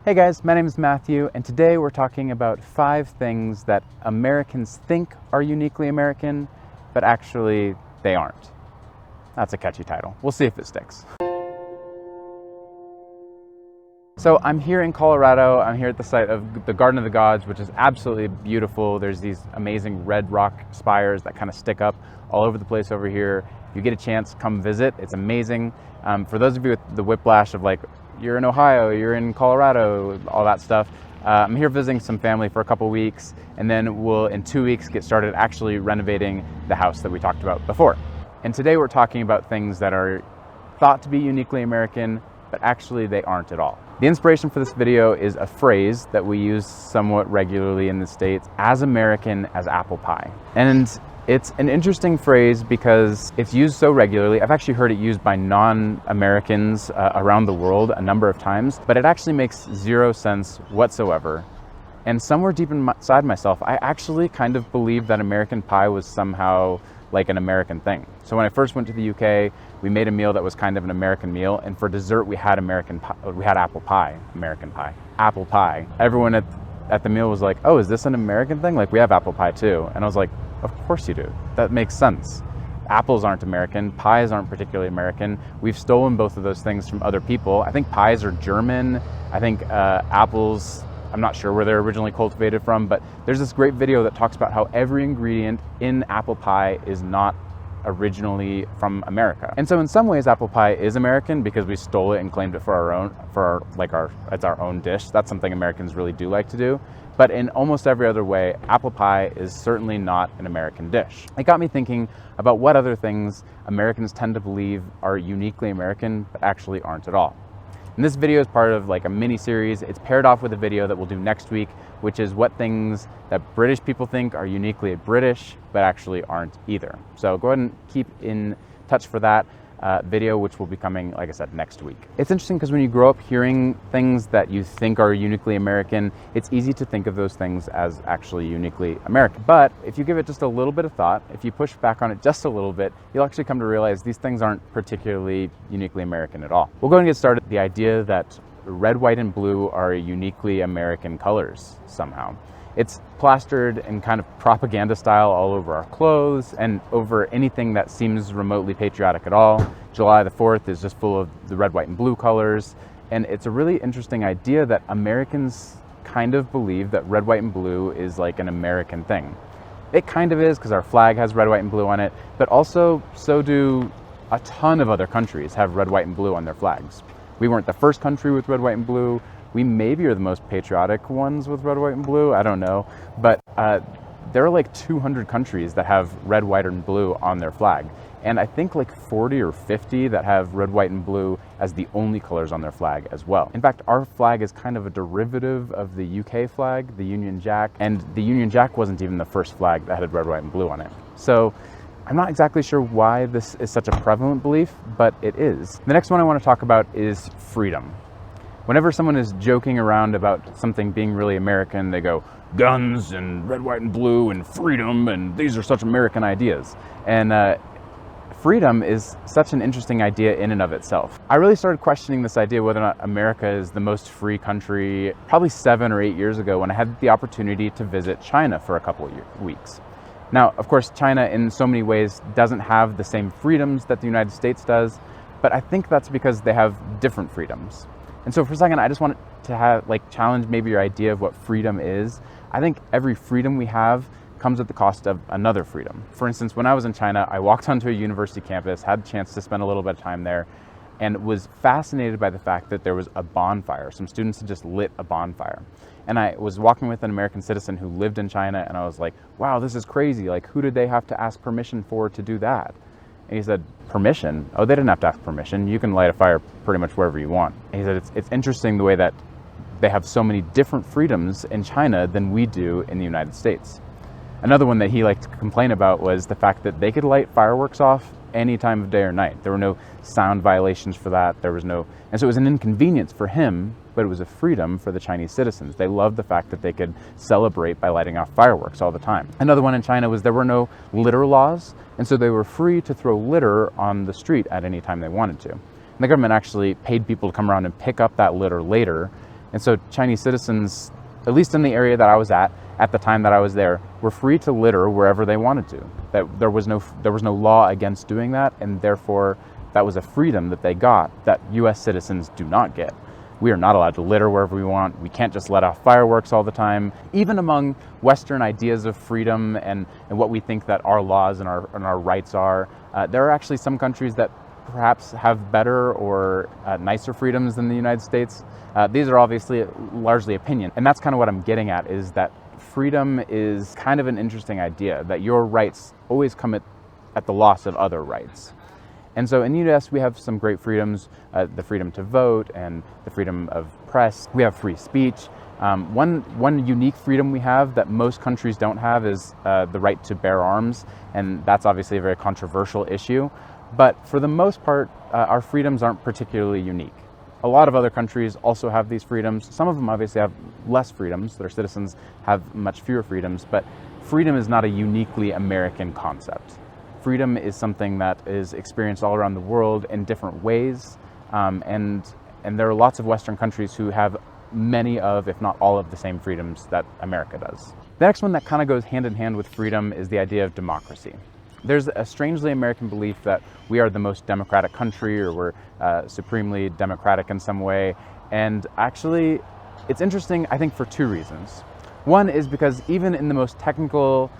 Hey guys, my name is Matthew, and today we're talking about 5 things that Americans think are uniquely American, but actually they aren't. That's a catchy title. We'll see if it sticks. So I'm here in Colorado. I'm here at the site of the Garden of the Gods, which is absolutely beautiful. There's these amazing red rock spires that kind of stick up all over the place over here. If you get a chance, come visit. It's amazing. For those of you with the whiplash of like, you're in Ohio, you're in Colorado, all that stuff, I'm here visiting some family for a couple weeks, and then we'll, in 2 weeks, get started actually renovating the house that we talked about before. And today we're talking about things that are thought to be uniquely American, but actually they aren't at all. The inspiration for this video is a phrase that we use somewhat regularly in the States: as American as apple pie. And it's an interesting phrase because it's used so regularly. I've actually heard it used by non-Americans around the world a number of times, but it actually makes zero sense whatsoever. And somewhere deep inside myself, I actually kind of believe that American pie was somehow like an American thing. So when I first went to the UK, we made a meal that was kind of an American meal, and for dessert we had apple pie, apple pie. Everyone at the meal was like, "Oh, is this an American thing? Like, we have apple pie too." And I was like, "Of course you do. That makes sense. Apples aren't American, pies aren't particularly American. We've stolen both of those things from other people. I think pies are German. I think apples, I'm not sure where they're originally cultivated from, but there's this great video that talks about how every ingredient in apple pie is not originally from America. And so in some ways apple pie is American because we stole it and claimed it for our own, it's our own dish. That's something Americans really do like to do. But in almost every other way, apple pie is certainly not an American dish. It got me thinking about what other things Americans tend to believe are uniquely American, but actually aren't at all. And this video is part of like a mini series. It's paired off with a video that we'll do next week, which is what things that British people think are uniquely British, but actually aren't either. So go ahead and keep in touch for that video, which will be coming, like I said, next week. It's interesting because when you grow up hearing things that you think are uniquely American, it's easy to think of those things as actually uniquely American. But if you give it just a little bit of thought, if you push back on it just a little bit, you'll actually come to realize these things aren't particularly uniquely American at all. We'll go and get started. The idea that red, white, and blue are uniquely American colors somehow. It's plastered in kind of propaganda style all over our clothes and over anything that seems remotely patriotic at all. July the 4th is just full of the red, white, and blue colors. And it's a really interesting idea that Americans kind of believe that red, white, and blue is like an American thing. It kind of is because our flag has red, white, and blue on it, but also so do a ton of other countries have red, white, and blue on their flags. We weren't the first country with red, white, and blue. We maybe are the most patriotic ones with red, white, and blue. I don't know. But there are like 200 countries that have red, white, and blue on their flag. And I think like 40 or 50 that have red, white, and blue as the only colors on their flag as well. In fact, our flag is kind of a derivative of the UK flag, the Union Jack. And the Union Jack wasn't even the first flag that had red, white, and blue on it. So I'm not exactly sure why this is such a prevalent belief, but it is. The next one I want to talk about is freedom. Whenever someone is joking around about something being really American, they go, guns and red, white, and blue and freedom, and these are such American ideas. And freedom is such an interesting idea in and of itself. I really started questioning this idea whether or not America is the most free country probably 7 or 8 years ago when I had the opportunity to visit China for a couple of weeks. Now, of course, China in so many ways doesn't have the same freedoms that the United States does, but I think that's because they have different freedoms. And so for a second, I just wanted to challenge maybe your idea of what freedom is. I think every freedom we have comes at the cost of another freedom. For instance, when I was in China, I walked onto a university campus, had the chance to spend a little bit of time there, and was fascinated by the fact that there was a bonfire. Some students had just lit a bonfire. And I was walking with an American citizen who lived in China, and I was like, wow, this is crazy. Like, who did they have to ask permission for to do that? And he said, permission? Oh, they didn't have to ask permission. You can light a fire pretty much wherever you want. And he said, it's interesting the way that they have so many different freedoms in China than we do in the United States. Another one that he liked to complain about was the fact that they could light fireworks off any time of day or night. There were no sound violations for that. And so it was an inconvenience for him, but it was a freedom for the Chinese citizens. They loved the fact that they could celebrate by lighting off fireworks all the time. Another one in China was there were no litter laws, and so they were free to throw litter on the street at any time they wanted to. And the government actually paid people to come around and pick up that litter later And so Chinese citizens, at least in the area that I was at the time that I was there, were free to litter wherever they wanted to. That there was no law against doing that, and therefore that was a freedom that they got that US citizens do not get. We are not allowed to litter wherever we want. We can't just let off fireworks all the time. Even among Western ideas of freedom and what we think that our laws and our rights are, there are actually some countries that perhaps have better or nicer freedoms than the United States. These are obviously largely opinion. And that's kind of what I'm getting at, is that freedom is kind of an interesting idea, that your rights always come at the loss of other rights. And so in the US, we have some great freedoms, the freedom to vote and the freedom of press. We have free speech. One unique freedom we have that most countries don't have is the right to bear arms. And that's obviously a very controversial issue. But for the most part, our freedoms aren't particularly unique. A lot of other countries also have these freedoms. Some of them obviously have less freedoms. Their citizens have much fewer freedoms, but freedom is not a uniquely American concept. Freedom is something that is experienced all around the world in different ways, and there are lots of Western countries who have many of, if not all of, the same freedoms that America does. The next one that kind of goes hand in hand with freedom is the idea of democracy. There's a strangely American belief that we are the most democratic country, or we're supremely democratic in some way. And actually, it's interesting, I think, for two reasons. One is because even in the most technical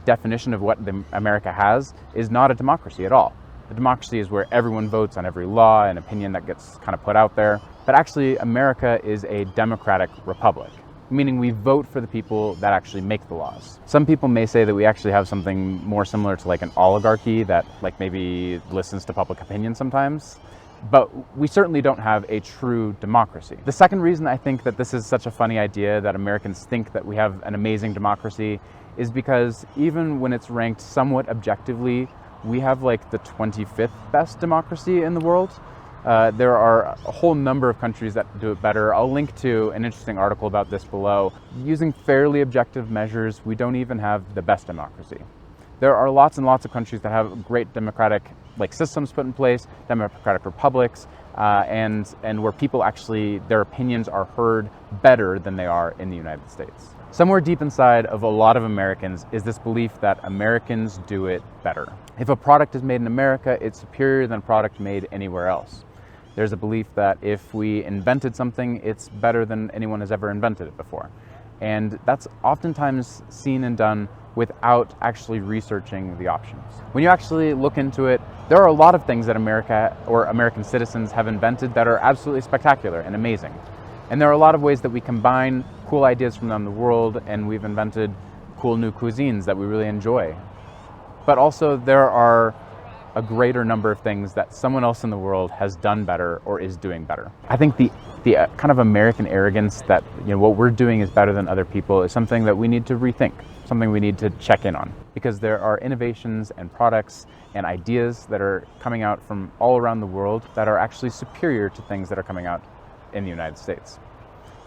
definition of what America has is not a democracy at all. A democracy is where everyone votes on every law and opinion that gets kind of put out there. But actually, America is a democratic republic, meaning we vote for the people that actually make the laws. Some people may say that we actually have something more similar to an oligarchy that maybe listens to public opinion sometimes, but we certainly don't have a true democracy. The second reason I think that this is such a funny idea, that Americans think that we have an amazing democracy, is because even when it's ranked somewhat objectively, we have the 25th best democracy in the world. There are a whole number of countries that do it better. I'll link to an interesting article about this below. Using fairly objective measures, we don't even have the best democracy. There are lots and lots of countries that have great democratic systems put in place, democratic republics, and where people actually, their opinions are heard better than they are in the United States. Somewhere deep inside of a lot of Americans is this belief that Americans do it better. If a product is made in America, it's superior than a product made anywhere else. There's a belief that if we invented something, it's better than anyone has ever invented it before. And that's oftentimes seen and done without actually researching the options. When you actually look into it, there are a lot of things that America or American citizens have invented that are absolutely spectacular and amazing. And there are a lot of ways that we combine cool ideas from around the world, and we've invented cool new cuisines that we really enjoy. But also there are a greater number of things that someone else in the world has done better or is doing better. I think the kind of American arrogance that what we're doing is better than other people is something that we need to rethink, something we need to check in on, because there are innovations and products and ideas that are coming out from all around the world that are actually superior to things that are coming out in the United States.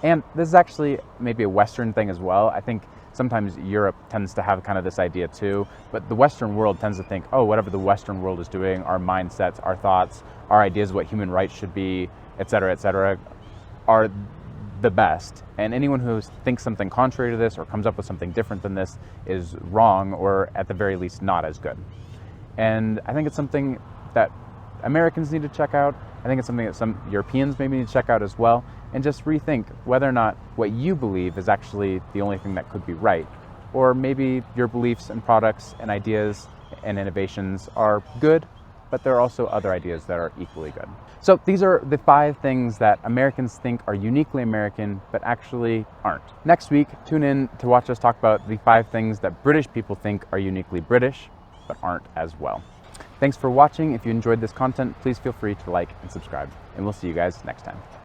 And this is actually maybe a Western thing as well. I think sometimes Europe tends to have kind of this idea too, but the Western world tends to think, oh, whatever the Western world is doing, our mindsets, our thoughts, our ideas of what human rights should be, et cetera, are the best. And anyone who thinks something contrary to this or comes up with something different than this is wrong, or at the very least not as good. And I think it's something that Americans need to check out. I think it's something that some Europeans maybe need to check out as well, and just rethink whether or not what you believe is actually the only thing that could be right, or maybe your beliefs and products and ideas and innovations are good, but there are also other ideas that are equally good. So these are the 5 things that Americans think are uniquely American, but actually aren't. Next week, tune in to watch us talk about the 5 things that British people think are uniquely British, but aren't as well. Thanks for watching. If you enjoyed this content, please feel free to like and subscribe, and we'll see you guys next time.